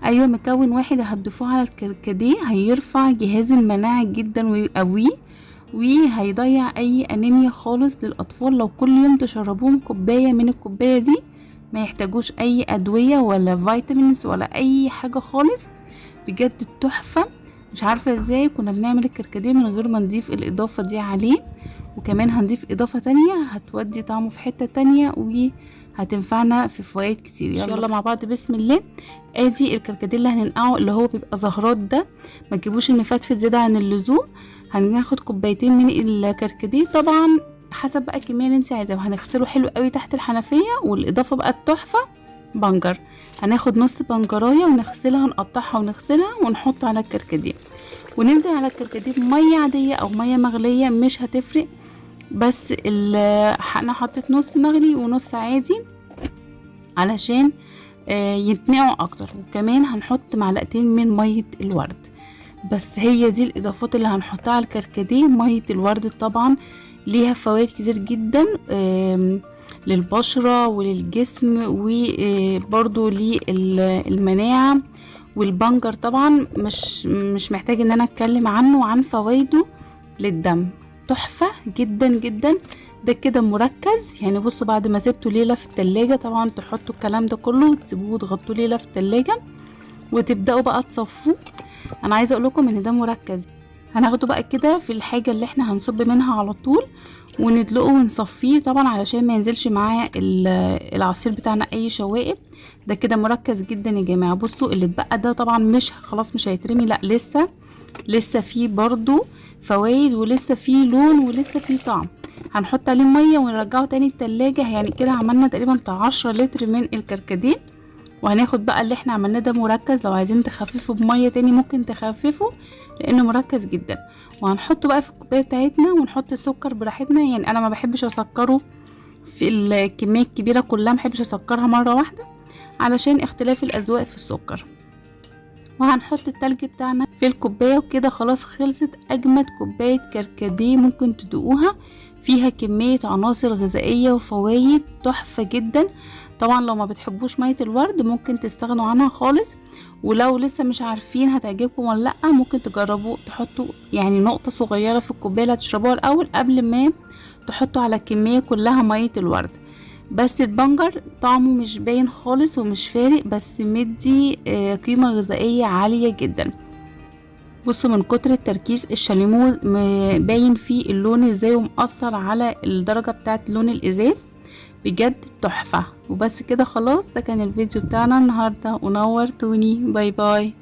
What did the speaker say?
ايوه، مكون واحد هتضيفوه على الكركديه هيرفع جهاز المناعة جدا ويقويه، وهيضيع اي انيميا خالص للاطفال. لو كل يوم تشربوهم كوباية من الكوباية دي ما يحتاجوش اي ادوية ولا فيتامينز ولا اي حاجة خالص. بجد تحفة. مش عارفة ازاي كنا بنعمل الكركديه من غير ما نضيف الاضافة دي عليه، وكمان هنضيف اضافة تانية هتودي طعمه في حتة تانية وهتنفعنا في فوائد كتير. يلا مع بعض بسم الله. ادي الكركديه اللي هننقعه اللي هو بيبقى زهرات ده، ما تجيبوش المفتفت زيادة عن اللزوم. هناخد كوبايتين من الكركديه، طبعا حسب بقى الكميه اللي انت عايزاها. وهنغسله حلو قوي تحت الحنفيه. والاضافه بقى التحفه بنجر، هناخد نص بنجرايه ونغسلها، نقطعها ونغسلها ونحط على الكركديه، وننزل على الكركديه بميه عاديه او ميه مغليه مش هتفرق. بس انا حطيت نص مغلي ونص عادي علشان يتنقعوا اكتر. وكمان هنحط معلقتين من ميه الورد. بس هي دي الاضافات اللي هنحطها على الكركديه. ميه الورد طبعا ليها فوائد كتير جدا للبشرة وللجسم وبرضو للمناعة. والبنجر طبعا مش محتاج ان انا اتكلم عنه وعن فوائده للدم. تحفة جدا جدا. ده كده مركز يعني. بصوا بعد ما سبته ليلة في التلاجة، طبعا تحطوا الكلام ده كله وتسيبوه وتغطوه ليلة في التلاجة وتبدأوا بقى تصفوه. انا عايزة اقول لكم ان ده مركز. هناخده بقى كده في الحاجة اللي احنا هنصب منها على طول وندلقه ونصفيه طبعا علشان ما ينزلش معاه العصير بتاعنا اي شوائب. ده كده مركز جدا يا جماعة. بصوا اللي اتبقى ده طبعا مش خلاص مش هيترمي، لا لسه فيه برضو فوائد ولسه فيه لون ولسه فيه طعم. هنحط عليه مية ونرجعه تاني التلاجة. يعني كده عملنا تقريبا بتاع 10 لتر من الكركديه. وهناخد بقى اللي احنا عملناه ده مركز. لو عايزين تخففوا بمية تاني ممكن تخففوا لانه مركز جدا. وهنحطه بقى في الكوبايه بتاعتنا ونحط السكر براحتنا. يعني انا ما بحبش اسكره في الكميه الكبيره كلها، ما بحبش اسكرها مره واحده علشان اختلاف الاذواق في السكر. وهنحط التلج بتاعنا في الكوبايه. وكده خلاص خلصت اجمد كوبايه كركديه ممكن تدوقوها. فيها كميه عناصر غذائيه وفوائد تحفه جدا. طبعا لو ما بتحبوش ميه الورد ممكن تستغنوا عنها خالص. ولو لسه مش عارفين هتعجبكم ولا لا ممكن تجربوا تحطوا يعني نقطه صغيره في الكوبايه اللي هتشربوها الاول قبل ما تحطوا على الكميه كلها ميه الورد. بس البنجر طعمه مش باين خالص ومش فارق، بس مدي قيمة غذائية عالية جدا. بصوا من كتر التركيز الشاليمو باين فيه اللون ازاي ومأثر على الدرجة بتاعت لون الازاز. بجد تحفة. وبس كده خلاص، ده كان الفيديو بتاعنا النهاردة ونورتوني. باي باي.